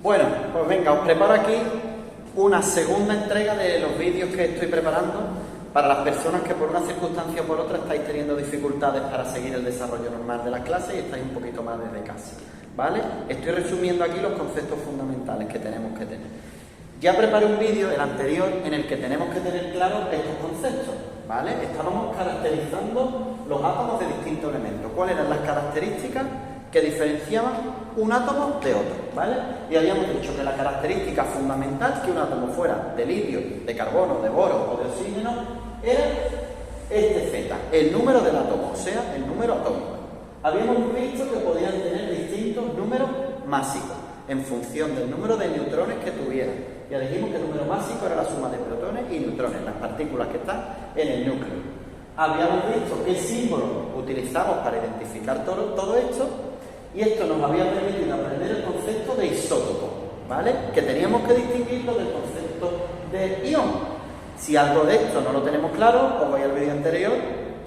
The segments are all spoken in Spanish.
Bueno, pues venga, os preparo aquí una segunda entrega de los vídeos que estoy preparando para las personas que por una circunstancia o por otra estáis teniendo dificultades para seguir el desarrollo normal de las clases y estáis un poquito más desde casa, ¿vale? Estoy resumiendo aquí los conceptos fundamentales que tenemos que tener. Ya preparé un vídeo, el anterior, en el que tenemos que tener claros estos conceptos, ¿vale? Estábamos caracterizando los átomos de distintos elementos. ¿Cuáles eran las características que diferenciaban un átomo de otro, ¿vale? Y habíamos dicho que la característica fundamental que un átomo fuera de litio, de carbono, de boro o de oxígeno era este Z, el número del átomo, o sea, el número atómico. Habíamos visto que podían tener distintos números másicos en función del número de neutrones que tuvieran. Ya dijimos que el número másico era la suma de protones y neutrones, las partículas que están en el núcleo. Habíamos visto qué símbolo utilizamos para identificar todo esto, y esto nos había permitido aprender el concepto de isótopo, ¿vale? Que teníamos que distinguirlo del concepto de ion. Si algo de esto no lo tenemos claro, os voy al vídeo anterior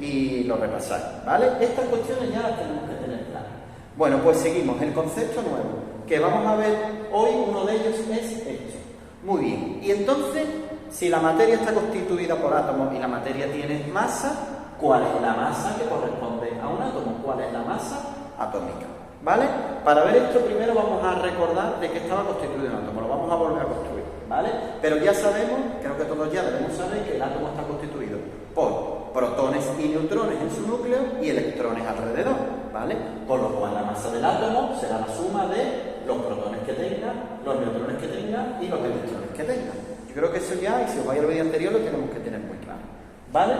y lo repasáis, ¿vale? Estas cuestiones ya las tenemos que tener claras. Bueno, pues seguimos. El concepto nuevo que vamos a ver hoy, uno de ellos es esto. Muy bien. Y entonces, si la materia está constituida por átomos y la materia tiene masa, ¿cuál es la masa que corresponde a un átomo? ¿Cuál es la masa atómica? ¿Vale? Para ver esto primero vamos a recordar de qué estaba constituido un átomo, lo vamos a volver a construir, ¿vale? Pero ya sabemos, creo que todos ya debemos saber que el átomo está constituido por protones y neutrones en su núcleo y electrones alrededor, ¿vale? Con lo cual la masa del átomo será la suma de los protones que tenga, los neutrones que tenga y los electrones que tenga. Yo creo que eso ya, y si os vais al vídeo anterior, lo tenemos que tener muy claro, ¿vale?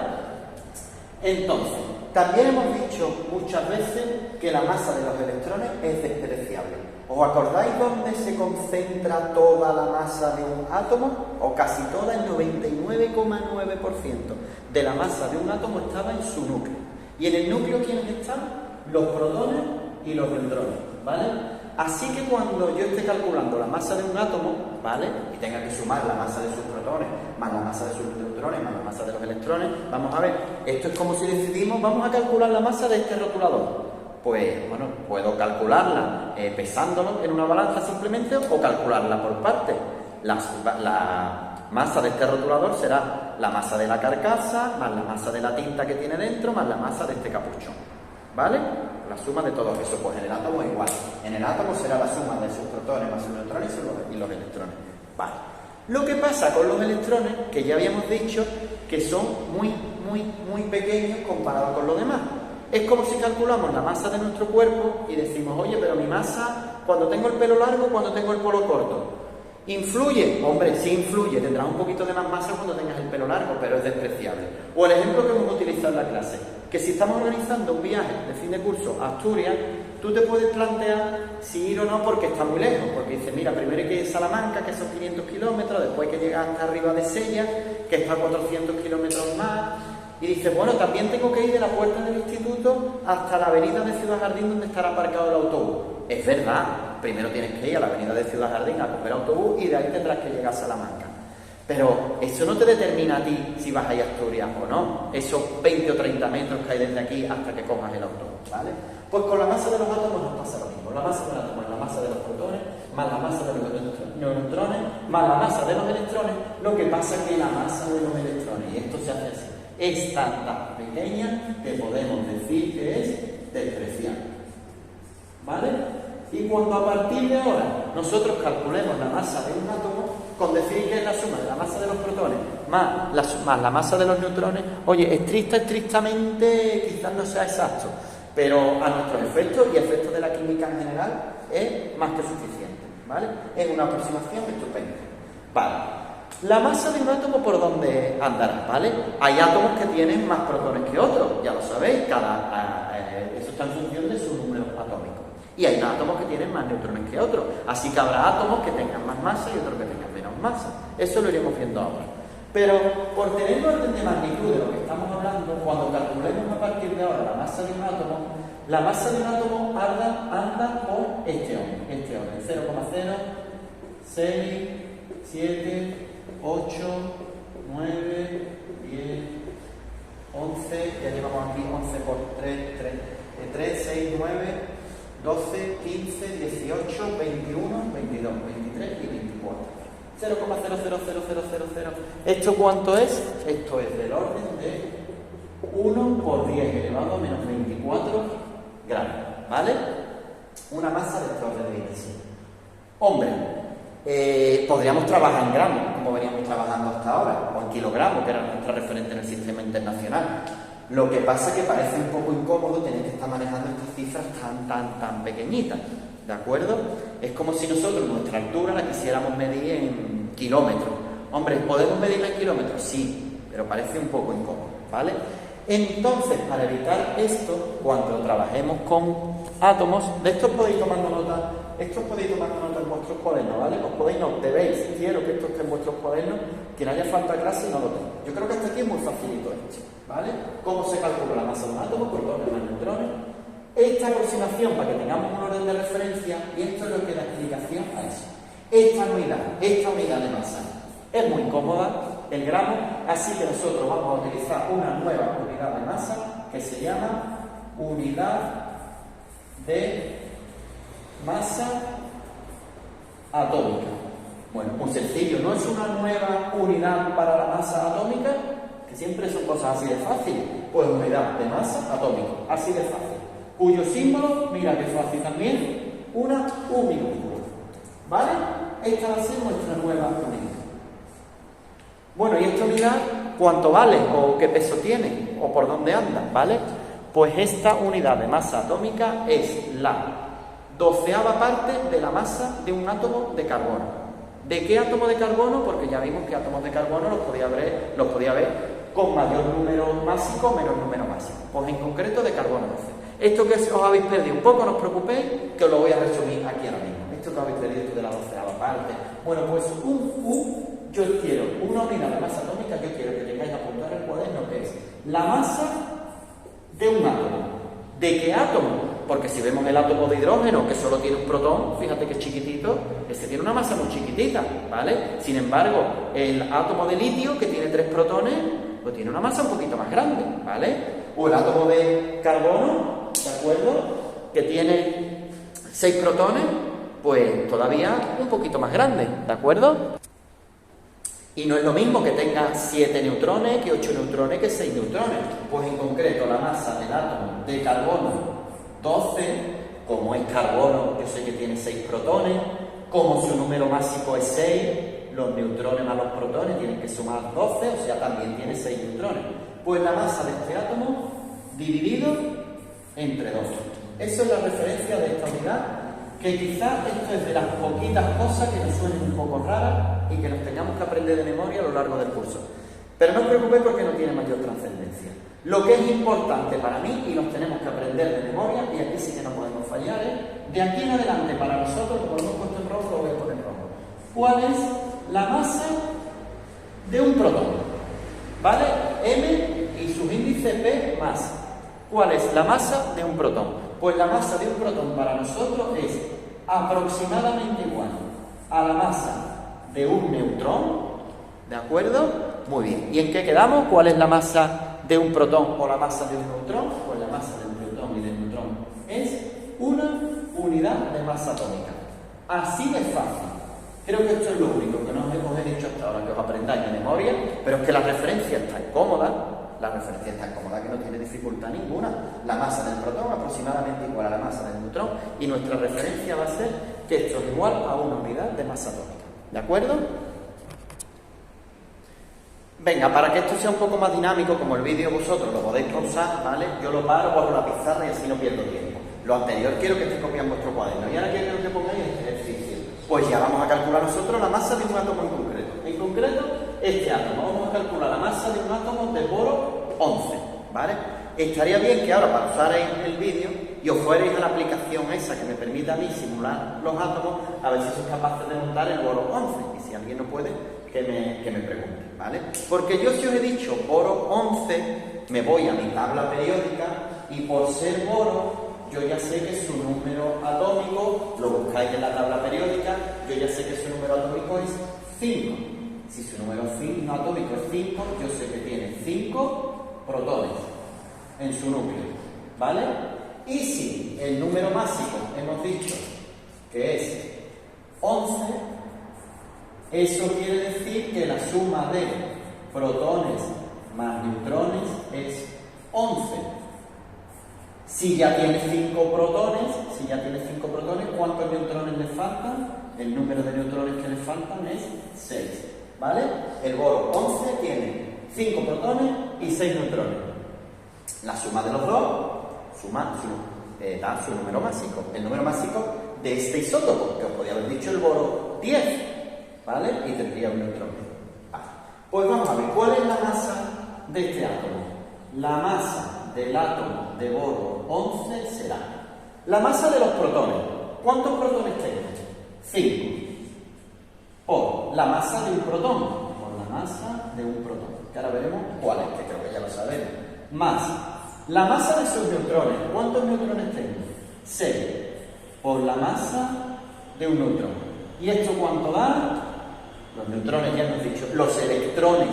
Entonces, también hemos dicho muchas veces que la masa de los electrones es despreciable. ¿Os acordáis dónde se concentra toda la masa de un átomo? O casi toda, el 99,9% de la masa de un átomo estaba en su núcleo. ¿Y en el núcleo quiénes están? Los protones y los neutrones, ¿vale? Así que cuando yo esté calculando la masa de un átomo, ¿vale? Y tenga que sumar la masa de sus protones, más la masa de sus neutrones, más la masa de los electrones, vamos a ver, esto es como si decidimos, vamos a calcular la masa de este rotulador. Pues, bueno, puedo calcularla pesándolo en una balanza simplemente o calcularla por partes. La masa de este rotulador será la masa de la carcasa, más la masa de la tinta que tiene dentro, más la masa de este capuchón, ¿vale? La suma de todo eso, pues en el átomo es igual. En el átomo será la suma de sus protones más sus neutrones y los electrones. Vale. Lo que pasa con los electrones, que ya habíamos dicho que son muy pequeños comparados con los demás. Es como si calculamos la masa de nuestro cuerpo y decimos, oye, pero mi masa, cuando tengo el pelo largo, cuando tengo el pelo corto. ¿Influye? Hombre, sí influye, tendrás un poquito de más masa cuando tengas el pelo largo, pero es despreciable. O el ejemplo que hemos utilizado en la clase, que si estamos organizando un viaje de fin de curso a Asturias, tú te puedes plantear si ir o no porque está muy lejos, porque dices, mira, primero hay que ir a Salamanca, que son 500 kilómetros, después hay que llegar hasta arriba de Sella, que está a 400 kilómetros más, y dices, bueno, también tengo que ir de la puerta del instituto hasta la avenida de Ciudad Jardín donde estará aparcado el autobús. Es verdad, primero tienes que ir a la avenida de Ciudad Jardín a coger autobús y de ahí tendrás que llegar a Salamanca. Pero eso no te determina a ti si vas a ir a Asturias o no, esos 20 o 30 metros que hay desde aquí hasta que cojas el autobús, ¿vale? Pues con la masa de los átomos nos pasa lo mismo. La masa del átomo es la masa de los protones, más la masa de los neutrones, más la masa de los electrones. Lo que pasa es que la masa de los electrones, y esto se hace así, es tan pequeña que podemos decir que es despreciable, ¿vale? Y cuando a partir de ahora nosotros calculemos la masa de un átomo, con decir que es la suma de la masa de los protones más la masa de los neutrones, oye, estrictamente quizás no sea exacto, pero a nuestros efectos y efectos de la química en general es más que suficiente, ¿vale? Es una aproximación estupenda. Vale. La masa de un átomo, ¿por dónde andará? ¿Vale? Hay átomos que tienen más protones que otros, ya lo sabéis, eso está en función de su número atómico. Y hay átomos que tienen más neutrones que otros, así que habrá átomos que tengan más masa y otros que tengan menos masa. Eso lo iremos viendo ahora. Pero por tener orden de magnitud de lo que estamos hablando, cuando calculemos a partir de ahora la masa de un átomo, la masa de un átomo anda por este orden, 0,0, 6, 7, 8, 9, 10, 11, ya llevamos aquí 11 por 3, 6, 9, 12, 15, 18, 21, 22, 23, 0,000000. ¿Esto cuánto es? Esto es del orden de 1 por 10 elevado a menos 24 gramos, ¿vale? Una masa de este orden de dimensión. Hombre, podríamos trabajar en gramos, como veníamos trabajando hasta ahora, o en kilogramos, que era nuestra referente en el sistema internacional. Lo que pasa es que parece un poco incómodo tener que estar manejando estas cifras tan pequeñitas, ¿de acuerdo? Es como si nosotros nuestra altura la quisiéramos medir en kilómetros. Hombre, ¿podemos medirla en kilómetros? Sí, pero parece un poco incómodo, ¿vale? Entonces, para evitar esto, cuando trabajemos con átomos, de esto podéis tomar nota, en vuestros cuadernos, ¿vale? Os podéis no, debéis, quiero que esto esté en vuestros cuadernos, quien haya falta clase no lo tenga. Yo creo que hasta aquí es muy facilito esto, ¿vale? ¿Cómo se calcula la masa de un átomo? Protones más neutrones. Esta aproximación, para que tengamos un orden de referencia, y esto es lo que da explicación a eso. Esta unidad de masa es muy cómoda, el gramo, así que nosotros vamos a utilizar una nueva unidad de masa que se llama unidad de masa atómica. Bueno, muy sencillo, no es una nueva unidad para la masa atómica, que siempre son cosas así de fácil, pues unidad de masa atómica, así de fácil, cuyo símbolo, mira qué fácil también, una U minúscula, ¿vale? Esta va a ser nuestra nueva unidad. Bueno, ¿y esta unidad cuánto vale o qué peso tiene o por dónde anda, ¿vale? Pues esta unidad de masa atómica es la 12ª parte de la masa de un átomo de carbono. ¿De qué átomo de carbono? Porque ya vimos que átomos de carbono los podía ver con mayor número másico o menor número másico. Pues en concreto de carbono 12. Esto que os habéis perdido un poco, no os preocupéis, que os lo voy a resumir aquí ahora mismo. Esto que habéis perdido de la 12ª parte. Bueno, pues yo quiero una unidad de masa atómica, yo quiero que tengáis apuntado en el cuaderno, que es la masa de un átomo. ¿De qué átomo? Porque si vemos el átomo de hidrógeno, que solo tiene un protón, fíjate que es chiquitito, este tiene una masa muy chiquitita, ¿vale? Sin embargo, el átomo de litio, que tiene 3 protones, pues tiene una masa un poquito más grande, ¿vale? O el átomo de carbono, ¿de acuerdo? Que tiene 6 protones, pues todavía un poquito más grande, ¿de acuerdo? Y no es lo mismo que tenga 7 neutrones, que 8 neutrones, que 6 neutrones. Pues en concreto la masa del átomo de carbono 12, como es carbono, yo sé que tiene 6 protones, como su número másico es 6, los neutrones más los protones tienen que sumar 12, o sea, también tiene 6 neutrones. Pues la masa de este átomo dividido entre 2. Eso es la referencia de esta unidad, que quizás esto es de las poquitas cosas que nos suenen un poco raras y que nos tengamos que aprender de memoria a lo largo del curso. Pero no os preocupéis porque no tiene mayor trascendencia. Lo que es importante para mí, y nos tenemos que aprender de memoria, y aquí sí que no podemos fallar, es, de aquí en adelante para nosotros, como lo hemos puesto en rojo, lo voy a poner en rojo. ¿Cuál es la masa de un protón? ¿Vale? M y sus índices P más. ¿Cuál es la masa de un protón? Pues la masa de un protón para nosotros es aproximadamente igual a la masa de un neutrón, ¿de acuerdo? Muy bien. ¿Y en qué quedamos? ¿Cuál es la masa de un protón o la masa de un neutrón? Pues la masa del protón y del neutrón es una unidad de masa atómica. Así de fácil. Creo que esto es lo único que no os he dicho hasta ahora, que os aprendáis de memoria, pero es que la referencia está cómoda. La referencia está cómoda, que no tiene dificultad ninguna. La masa del protón aproximadamente igual a la masa del neutrón, y nuestra referencia va a ser que esto es igual a una unidad de masa atómica. ¿De acuerdo? Venga, para que esto sea un poco más dinámico, como el vídeo vosotros lo podéis pausar, ¿vale? Yo lo paro, borro la pizarra y así no pierdo tiempo. Lo anterior quiero que estéis copiando vuestro cuaderno. Y ahora quiero que pongáis este ejercicio. Pues ya vamos a calcular nosotros la masa de un átomo en concreto. En concreto, este átomo. Vamos a calcular la masa de un átomo de boro 11, ¿vale? Estaría bien que ahora pausarais el vídeo y os fuerais a la aplicación esa que me permite a mí simular los átomos, a ver si sois capaces de montar el boro 11. Y si alguien no puede, que me pregunte, ¿vale? Porque yo, si os he dicho boro 11, me voy a mi tabla periódica y por ser boro, yo ya sé que su número atómico, lo buscáis en la tabla periódica, yo ya sé que su número atómico es 5. Si su número atómico es 5, yo sé que tiene 5 protones en su núcleo, ¿vale? Y si el número másico hemos dicho que es 11, Eso quiere decir que la suma de protones más neutrones es 11. Si ya tiene 5 protones, ¿cuántos neutrones le faltan? El número de neutrones que le faltan es 6, ¿vale? El boro 11 tiene 5 protones y 6 neutrones. La suma de los dos da su número másico. El número másico de este isótopo, que os podía haber dicho el boro 10, ¿vale? Y tendría un neutrón. Vale. Pues vamos a ver, ¿cuál es la masa de este átomo? La masa del átomo de boro 11 será la masa de los protones. ¿Cuántos protones tengo? 5. Por la masa de un protón. Por la masa de un protón. Que ahora veremos cuál es, que creo que ya lo sabemos. Más la masa de sus neutrones. ¿Cuántos neutrones tengo? 6. Por la masa de un neutrón. ¿Y esto cuánto da? Los neutrones ya hemos dicho, los electrones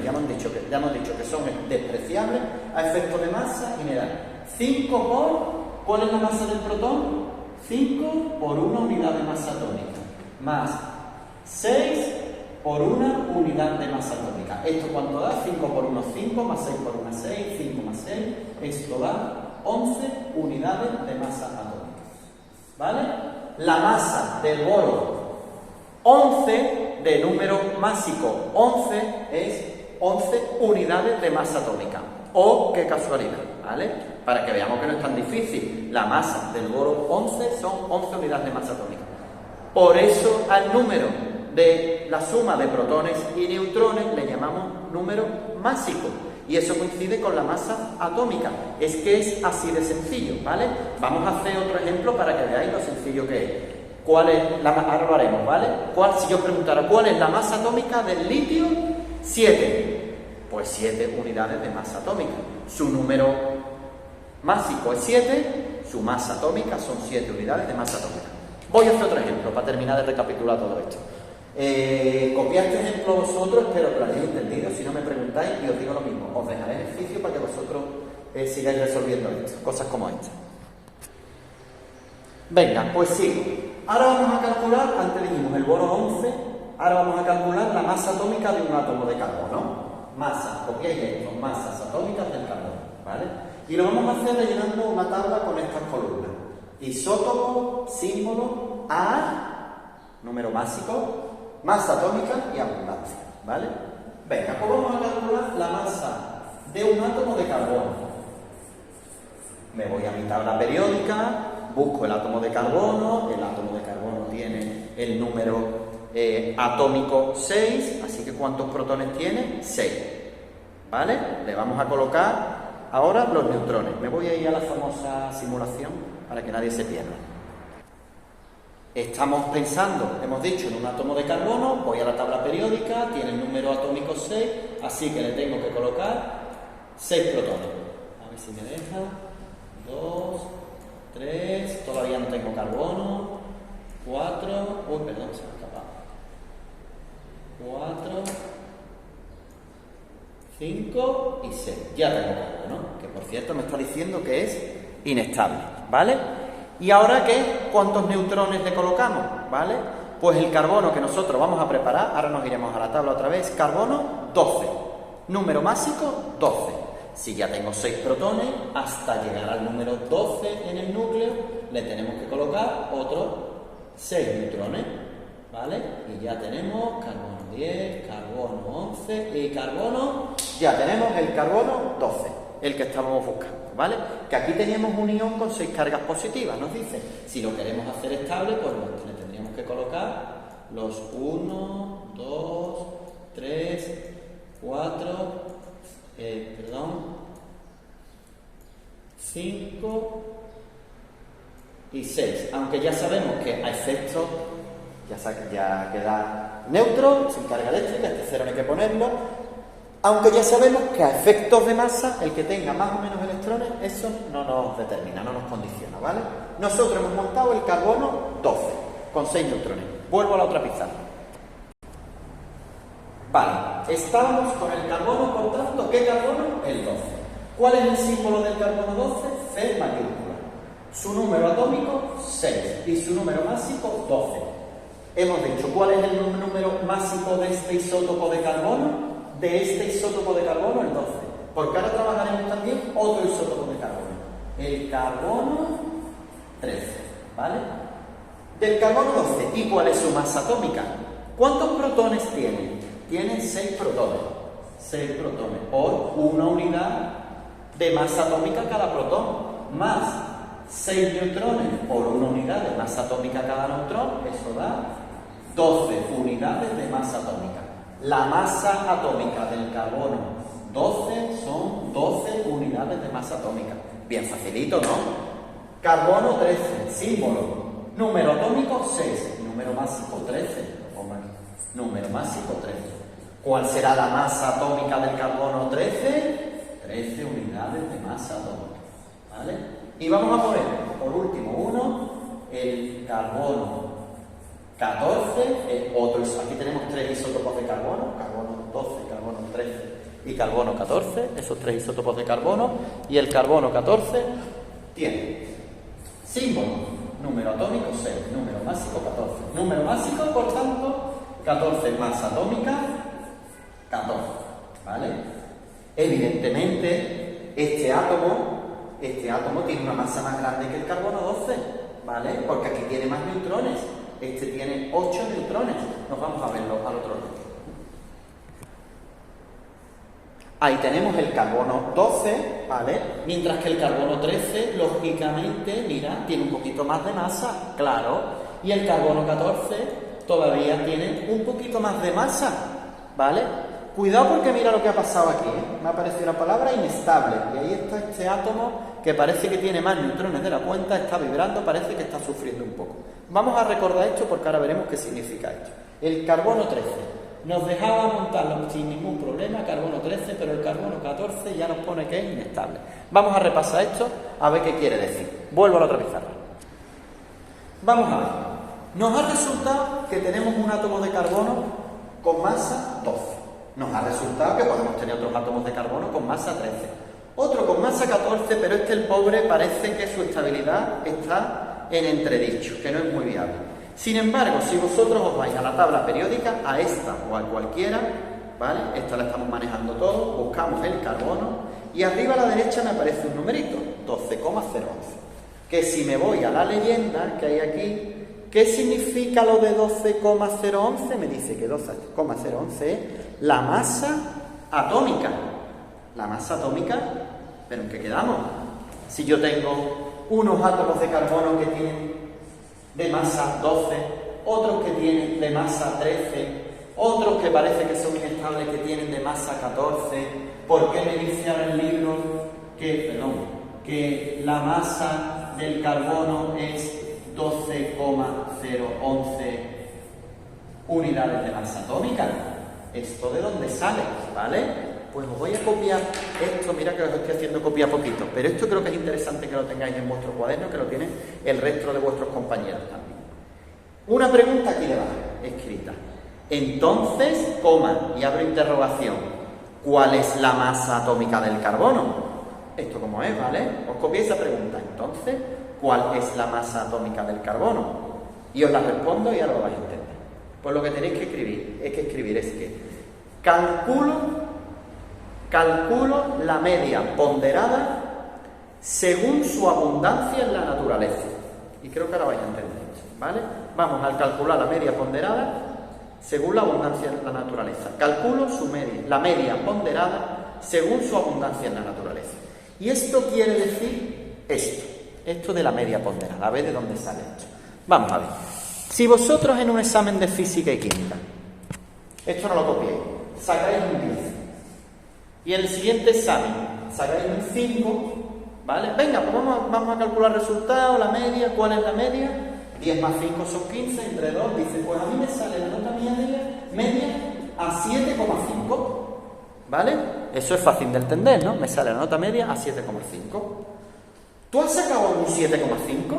ya hemos dicho que son despreciables a efecto de masa y me dan 5 por, ¿cuál es la masa del protón? 5 por una unidad de masa atómica, más 6 por una unidad de masa atómica. ¿Esto cuánto da? 5 por 1, 5, más 6 por 1, 6, 5 más 6, esto da 11 unidades de masa atómica. ¿Vale? La masa del boro 11 de número másico 11 es 11 unidades de masa atómica. ¡Oh, qué casualidad! ¿Vale? Para que veamos que no es tan difícil. La masa del boro 11 son 11 unidades de masa atómica. Por eso al número de la suma de protones y neutrones le llamamos número másico. Y eso coincide con la masa atómica. Es que es así de sencillo, ¿vale? Vamos a hacer otro ejemplo para que veáis lo sencillo que es. Ahora lo haremos, ¿vale? Si yo preguntara, ¿cuál es la masa atómica del litio? 7. Pues 7 unidades de masa atómica. Su número másico es 7, su masa atómica son 7 unidades de masa atómica. Voy a hacer otro ejemplo para terminar de recapitular todo esto. Copiad este ejemplo vosotros, espero que lo hayáis entendido. Si no me preguntáis y os digo lo mismo, os dejaré ejercicio para que vosotros sigáis resolviendo esto, cosas como esta. Venga, pues sigo. Ahora vamos a calcular, antes dijimos el boro 11, ahora vamos a calcular la masa atómica de un átomo de carbono. Masa, copiáis esto, masas atómicas del carbono, ¿vale? Y lo vamos a hacer rellenando una tabla con estas columnas. Isótopo, símbolo, A, número másico, masa atómica y abundancia, ¿vale? Venga, pues vamos a calcular la masa de un átomo de carbono. Me voy a mi tabla periódica, busco el átomo de carbono tiene el número atómico 6, así que ¿cuántos protones tiene? 6, ¿vale? Le vamos a colocar ahora los neutrones. Me voy a ir a la famosa simulación para que nadie se pierda. Estamos pensando, hemos dicho, en un átomo de carbono, voy a la tabla periódica, tiene el número atómico 6, así que le tengo que colocar 6 protones. A ver si me deja. 2, 3, todavía no tengo carbono. 4, uy, perdón, se me ha escapado. 4, 5 y 6. Ya tengo carbono, que por cierto me está diciendo que es inestable, ¿vale? ¿Y ahora qué? ¿Cuántos neutrones le colocamos? ¿Vale? Pues el carbono que nosotros vamos a preparar, ahora nos iremos a la tabla otra vez, carbono 12, número másico 12. Si ya tengo 6 protones, hasta llegar al número 12 en el núcleo, le tenemos que colocar otros 6 neutrones, ¿vale? Y ya tenemos carbono 10, carbono 11 y carbono, ya tenemos el carbono 12, el que estábamos buscando, ¿vale? Que aquí teníamos un ion con 6 cargas positivas, nos dice. Si lo queremos hacer estable, pues le tendríamos que colocar los 1, 2, 3, 4, 5 y 6, aunque ya sabemos que a efecto ya queda neutro, sin carga eléctrica, este cero no hay que ponerlo, aunque ya sabemos que a efectos de masa, el que tenga más o menos electrones, eso no nos determina, no nos condiciona, ¿vale? Nosotros hemos montado el carbono 12, con 6 neutrones. Vuelvo a la otra pizarra. Vale, estábamos con el carbono, por tanto, ¿qué carbono? El 12. ¿Cuál es el símbolo del carbono 12? C mayúscula. Su número atómico, 6, y su número másico, 12. Hemos dicho, ¿cuál es el número máximo de este isótopo de carbono? De este isótopo de carbono, el 12. Porque ahora trabajaremos también otro isótopo de carbono. El carbono 13, ¿vale? Del carbono 12, ¿y cuál es su masa atómica? ¿Cuántos protones tiene? Tiene 6 protones. 6 protones por una unidad de masa atómica cada protón, más 6 neutrones por una unidad de masa atómica cada neutrón, eso da 12 unidades de masa atómica. La masa atómica del carbono 12 son 12 unidades de masa atómica. Bien facilito, ¿no? Carbono 13, símbolo. Número atómico 6, número másico 13. Número másico 13. ¿Cuál será la masa atómica del carbono 13? 13 unidades de masa atómica, ¿vale? Y vamos a poner, por último, el carbono 14, aquí tenemos 3 isótopos de carbono 12, carbono 13 y carbono 14, esos 3 isótopos de carbono, y el carbono 14 tiene símbolo, número atómico 6, número másico 14, número másico, por tanto, 14 masa atómica, 14, ¿vale? Evidentemente, este átomo tiene una masa más grande que el carbono 12, ¿vale? Porque aquí tiene más neutrones, este tiene 8 neutrones. Nos vamos a verlo al otro lado. Ahí tenemos el carbono 12, ¿vale? Mientras que el carbono 13, lógicamente, mira, tiene un poquito más de masa, claro. Y el carbono 14 todavía tiene un poquito más de masa, ¿vale? Cuidado porque mira lo que ha pasado aquí, ¿eh? Me ha aparecido la palabra inestable. Y ahí está este átomo que parece que tiene más neutrones de la cuenta, está vibrando, parece que está sufriendo un poco. Vamos a recordar esto porque ahora veremos qué significa esto. El carbono 13. Nos dejaba montarlo sin ningún problema, carbono 13, pero el carbono 14 ya nos pone que es inestable. Vamos a repasar esto, a ver qué quiere decir. Vuelvo a la otra pizarra. Vamos a ver. Nos ha resultado que tenemos un átomo de carbono con masa 12. Nos ha resultado que podemos tener otros átomos de carbono con masa 13. Otro con masa 14, pero el pobre parece que su estabilidad está en entredicho, que no es muy viable. Sin embargo, si vosotros os vais a la tabla periódica, a esta o a cualquiera, ¿vale? Esta la estamos manejando todos, buscamos el carbono y arriba a la derecha me aparece un numerito, 12,011. Que si me voy a la leyenda que hay aquí, ¿qué significa lo de 12,011? Me dice que 12,011 es la masa atómica. La masa atómica, ¿pero en qué quedamos? Si yo tengo unos átomos de carbono que tienen de masa 12, otros que tienen de masa 13, otros que parece que son inestables que tienen de masa 14. ¿Por qué me dice ahora el libro que la masa del carbono es 12,011 unidades de masa atómica? ¿Esto de dónde sale? ¿Vale? Pues os voy a copiar esto, mira que os estoy haciendo copia poquito, pero esto creo que es interesante que lo tengáis en vuestro cuaderno, que lo tienen el resto de vuestros compañeros también. Una pregunta aquí debajo, escrita. Entonces, coma, y abro interrogación, ¿cuál es la masa atómica del carbono? Esto como es, ¿vale? Os copié esa pregunta. Entonces, ¿cuál es la masa atómica del carbono? Y os la respondo y ahora lo vais a entender. Pues lo que tenéis que escribir es que calculo la media ponderada según su abundancia en la naturaleza. Y creo que ahora vais a entender esto, ¿vale? Vamos a calcular la media ponderada según la abundancia en la naturaleza. Calculo la media ponderada según su abundancia en la naturaleza. Y esto quiere decir esto de la media ponderada. A ver de dónde sale esto. Vamos a ver. Si vosotros en un examen de física y química, esto no lo copiéis, sacáis un 10. Y en el siguiente examen sacáis un 5, ¿vale? Venga, pues vamos a calcular el resultado, la media. ¿Cuál es la media? 10 más 5 son 15, entre 2, dice, pues a mí me sale la nota media a 7,5, ¿vale? Eso es fácil de entender, ¿no? Me sale la nota media a 7,5. ¿Tú has sacado un 7,5?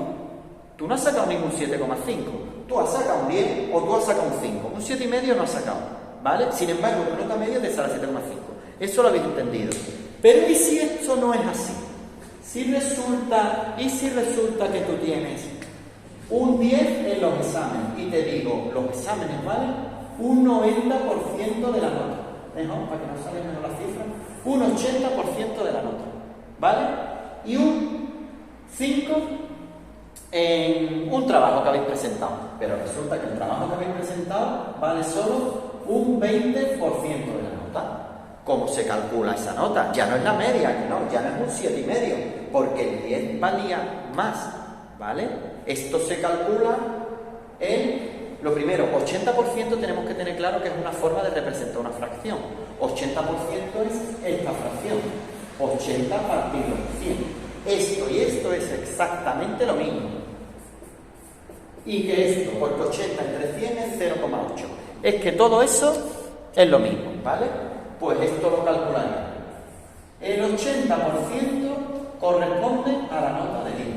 Tú no has sacado ningún 7,5. Tú has sacado un 10 o tú has sacado un 5. Un 7,5 no has sacado, ¿vale? Sin embargo, tu nota media te sale 7,5. Eso lo habéis entendido. Pero ¿y si esto no es así? Si resulta que tú tienes un 10 en los exámenes. Y te digo, los exámenes valen un 90% de la nota. Dejamos para que nos salga menos la cifra. Un 80% de la nota. ¿Vale? Y un 5 en un trabajo que habéis presentado. Pero resulta que el trabajo que habéis presentado vale solo un 20% de la nota. ¿Cómo se calcula esa nota? Ya no es la media, que no, ya no es un 7,5, porque el 10 valía más, ¿vale? Esto se calcula en, lo primero, 80% tenemos que tener claro que es una forma de representar una fracción. 80% es esta fracción, 80 partido 100. Esto y esto es exactamente lo mismo. Y que esto, porque 80 entre 100 es 0,8. Es que todo eso es lo mismo, ¿vale? Pues esto lo calcularía. El 80% corresponde a la nota de 10,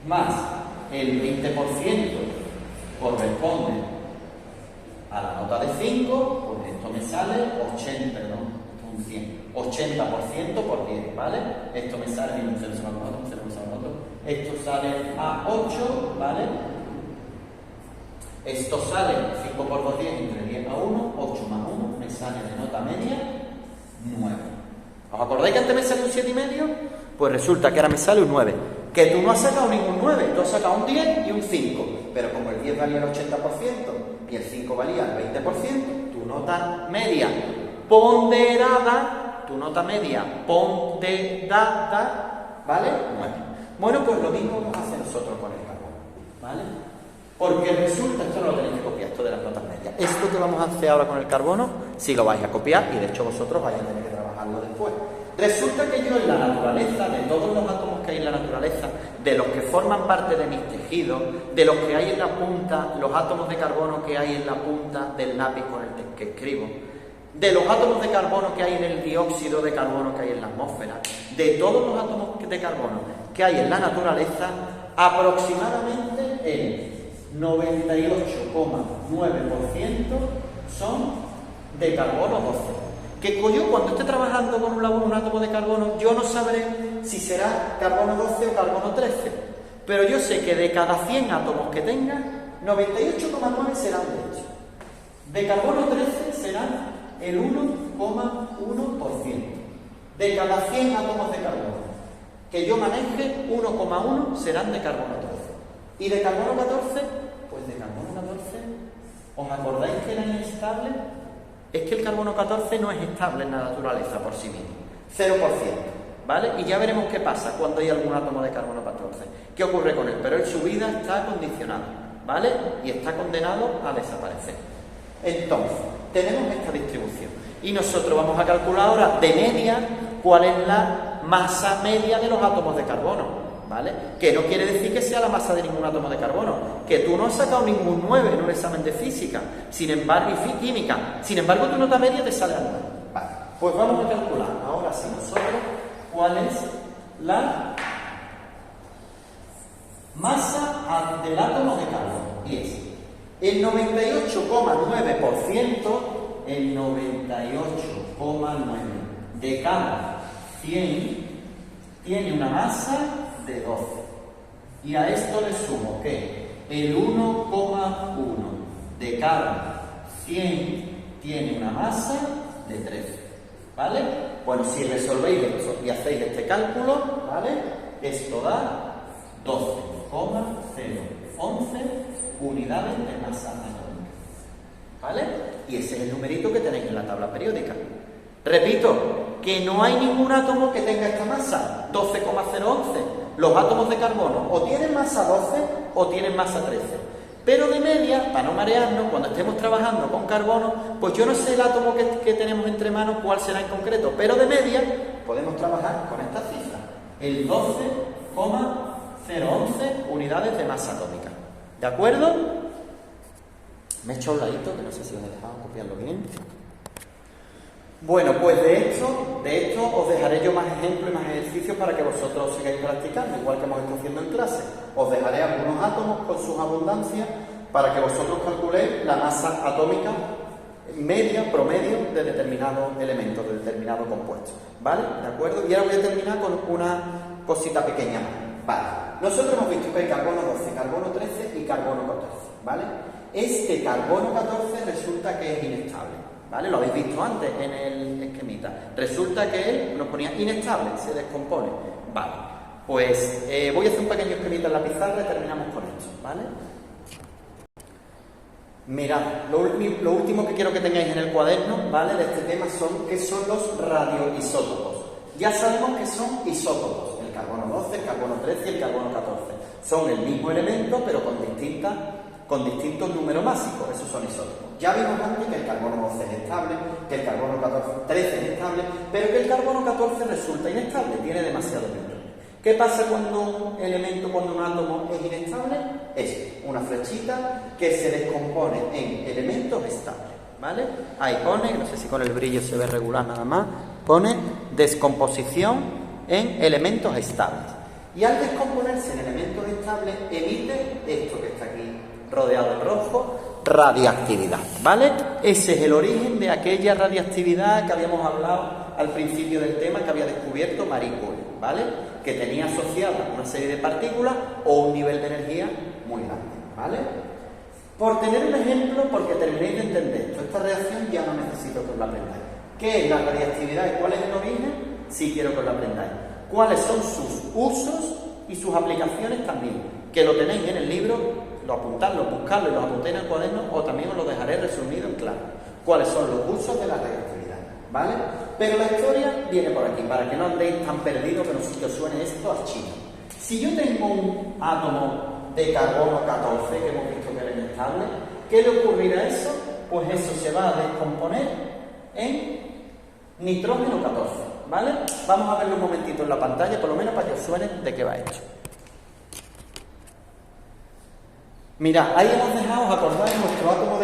más el 20% corresponde a la nota de 5, pues esto me sale 80, perdón, un 100, 80% por 10, ¿vale? Esto me sale, un 0 se va con otro, un 0 se va con otro, esto sale a 8, ¿vale? Esto sale 5 por 2, 10, entre 10 a 1, 8 más 1, me sale de nota media 9. ¿Os acordáis que antes me salió un 7,5? Pues resulta que ahora me sale un 9. Que tú no has sacado ningún 9, tú has sacado un 10 y un 5. Pero como el 10 valía el 80% y el 5 valía el 20%, tu nota media ponderada, ¿vale? 9. Bueno, pues lo mismo vamos a hacer nosotros con el carbono, ¿vale? Porque resulta, esto no lo tenéis que copiar, esto de las notas medias. Esto que vamos a hacer ahora con el carbono, sí lo vais a copiar y de hecho vosotros vais a tener que trabajarlo después. Resulta que yo en la naturaleza, de todos los átomos que hay en la naturaleza, de los que forman parte de mis tejidos, de los que hay en la punta, los átomos de carbono que hay en la punta del lápiz con el que escribo, de los átomos de carbono que hay en el dióxido de carbono que hay en la atmósfera, de todos los átomos de carbono que hay en la naturaleza, aproximadamente el 98,9% son de carbono 12. Que yo cuando esté trabajando con un átomo de carbono, yo no sabré si será carbono 12 o carbono 13. Pero yo sé que de cada 100 átomos que tenga, 98,9 serán de hecho. De carbono 13 serán el 1,1%. De cada 100 átomos de carbono que yo maneje, 1,1 serán de carbono 13. ¿Y de carbono 14? Pues de carbono 14, ¿os acordáis que era inestable? Es que el carbono 14 no es estable en la naturaleza por sí mismo. 0%, ¿vale? Y ya veremos qué pasa cuando hay algún átomo de carbono 14. ¿Qué ocurre con él? Pero su vida está condicionada, ¿vale? Y está condenado a desaparecer. Entonces, tenemos esta distribución. Y nosotros vamos a calcular ahora de media cuál es la masa media de los átomos de carbono. ¿Vale? Que no quiere decir que sea la masa de ningún átomo de carbono, que tú no has sacado ningún 9 en un examen de física, sin embargo, y química, sin embargo tu nota media te sale a 9. Vale, pues vamos a calcular ahora sí nosotros cuál es la masa del átomo de carbono, y es el 98,9% de cada 100 tiene una masa de 12. Y a esto le sumo que el 1,1 de cada 100 tiene una masa de 13. ¿Vale? Bueno, si resolvéis esto y hacéis este cálculo, ¿vale? Esto da 12,011 unidades de masa atómica. ¿Vale? Y ese es el numerito que tenéis en la tabla periódica. Repito, que no hay ningún átomo que tenga esta masa, 12,011. Los átomos de carbono o tienen masa 12 o tienen masa 13. Pero de media, para no marearnos, cuando estemos trabajando con carbono, pues yo no sé el átomo que tenemos entre manos cuál será en concreto, pero de media podemos trabajar con esta cifra, el 12,011 unidades de masa atómica. ¿De acuerdo? Me he hecho un ladito, que no sé si os he dejado copiarlo bien. Bueno, pues de esto os dejaré yo más ejemplos y más ejercicios para que vosotros sigáis practicando, igual que hemos estado haciendo en clase. Os dejaré algunos átomos con sus abundancias para que vosotros calculéis la masa atómica media, promedio de determinado elemento, de determinado compuesto. ¿Vale? ¿De acuerdo? Y ahora voy a terminar con una cosita pequeña más. Vale, nosotros hemos visto que hay carbono 12, carbono 13 y carbono 14, ¿vale? Este carbono 14 resulta que es inestable, ¿vale? Lo habéis visto antes en el esquemita. Resulta que él nos ponía inestable, se descompone. Vale, pues voy a hacer un pequeño esquemita en la pizarra y terminamos con esto, ¿vale? Mirad, lo último que quiero que tengáis en el cuaderno, ¿vale? De este tema ¿qué son los radioisótopos? Ya sabemos que son isótopos. El carbono 12, el carbono 13 y el carbono 14. Son el mismo elemento, pero con distintos números básicos. Esos son isótopos. Ya vimos antes que el carbono 12 es estable, que el carbono 13 es estable, pero que el carbono 14 resulta inestable, tiene demasiados neutrones. ¿Qué pasa cuando un átomo es inestable? Es una flechita que se descompone en elementos estables, ¿vale? Ahí pone, no sé si con el brillo se ve regular nada más, pone descomposición en elementos estables. Y al descomponerse en elementos estables, emite esto que está aquí rodeado en rojo, radiactividad, ¿vale? Ese es el origen de aquella radiactividad que habíamos hablado al principio del tema que había descubierto Marie Curie, ¿vale? Que tenía asociada una serie de partículas o un nivel de energía muy grande, ¿vale? Por tener un ejemplo, porque terminéis de entender esto, esta reacción ya no necesito que os la aprendáis. ¿Qué es la radiactividad y cuál es el origen? Sí quiero que os la aprendáis. ¿Cuáles son sus usos y sus aplicaciones también? Que lo tenéis en el libro, lo apuntadlo, buscadlo y lo apuntéis en el cuaderno, o también os lo dejaré resumido en claro. ¿Cuáles son los usos de la radiactividad? ¿Vale? Pero la historia viene por aquí, para que no andéis tan perdidos que os suene esto a chino. Si yo tengo un átomo de carbono 14, que hemos visto que es inestable, ¿qué le ocurrirá a eso? Pues eso se va a descomponer en nitrógeno 14, ¿vale? Vamos a verlo un momentito en la pantalla, por lo menos para que os suene de qué va esto. Mirad, ahí hemos dejado, ¿os acordáis? Nuestro átomo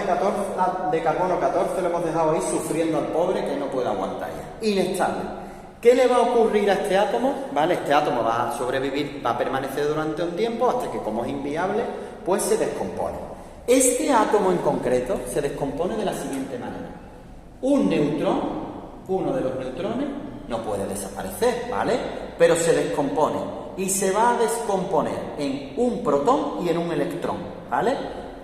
de carbono 14 lo hemos dejado ahí sufriendo al pobre que no puede aguantar ya. Inestable. ¿Qué le va a ocurrir a este átomo? ¿Vale? Este átomo va a sobrevivir, va a permanecer durante un tiempo hasta que, como es inviable, pues se descompone. Este átomo en concreto se descompone de la siguiente manera. Un neutrón, uno de los neutrones, no puede desaparecer, ¿vale? Pero se descompone y se va a descomponer en un protón y en un electrón, ¿vale?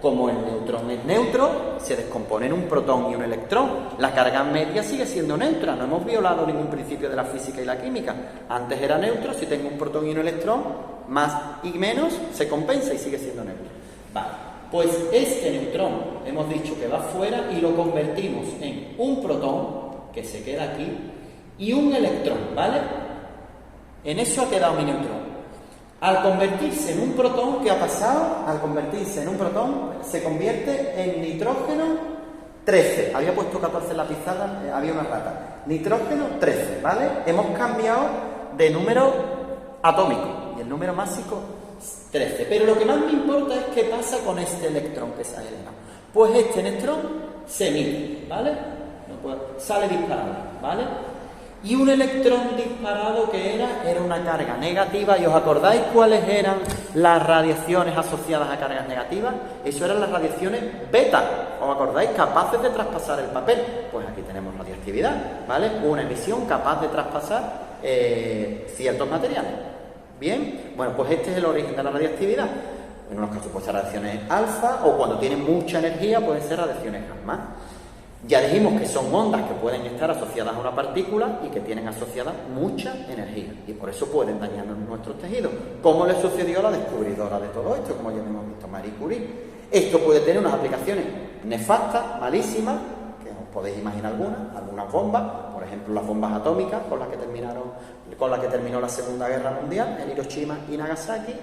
Como el neutrón es neutro, se descompone en un protón y un electrón. La carga media sigue siendo neutra, no hemos violado ningún principio de la física y la química. Antes era neutro, si tengo un protón y un electrón, más y menos se compensa y sigue siendo neutro. Vale, pues este neutrón hemos dicho que va fuera y lo convertimos en un protón, que se queda aquí, y un electrón, ¿vale? En eso ha quedado mi neutrón. Al convertirse en un protón, ¿qué ha pasado? Al convertirse en un protón, se convierte en nitrógeno 13. Había puesto 14 en la pizarra, había una rata. Nitrógeno 13, ¿vale? Hemos cambiado de número atómico y el número másico 13. Pero lo que más me importa es qué pasa con este electrón que sale de acá. Pues este electrón se emite, ¿vale? Sale disparado, ¿vale? Y un electrón disparado que era una carga negativa. ¿Y os acordáis cuáles eran las radiaciones asociadas a cargas negativas? Eso eran las radiaciones beta. ¿Os acordáis? Capaces de traspasar el papel. Pues aquí tenemos radiactividad, ¿vale? Una emisión capaz de traspasar ciertos materiales. Bien, bueno, pues este es el origen de la radiactividad. En unos casos pueden ser radiaciones alfa, o cuando tienen mucha energía pueden ser radiaciones gamma. Ya dijimos que son ondas que pueden estar asociadas a una partícula y que tienen asociada mucha energía y por eso pueden dañar nuestros tejidos, como le sucedió a la descubridora de todo esto, como ya hemos visto, Marie Curie. Esto puede tener unas aplicaciones nefastas, malísimas, que os podéis imaginar algunas bombas, por ejemplo las bombas atómicas con las que terminó la Segunda Guerra Mundial en Hiroshima y Nagasaki,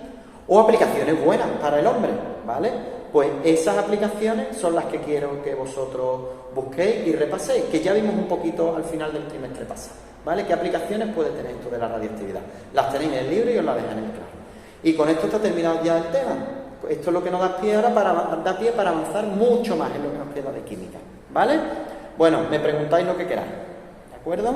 o aplicaciones buenas para el hombre, ¿vale? Pues esas aplicaciones son las que quiero que vosotros busquéis y repaséis, que ya vimos un poquito al final del trimestre pasado, ¿vale? ¿Qué aplicaciones puede tener esto de la radiactividad? Las tenéis en el libro y os las dejaré en claro. Y con esto está terminado ya el tema. Esto es lo que nos da pie ahora para avanzar mucho más en lo que nos queda de química, ¿vale? Bueno, me preguntáis lo que queráis, ¿de acuerdo?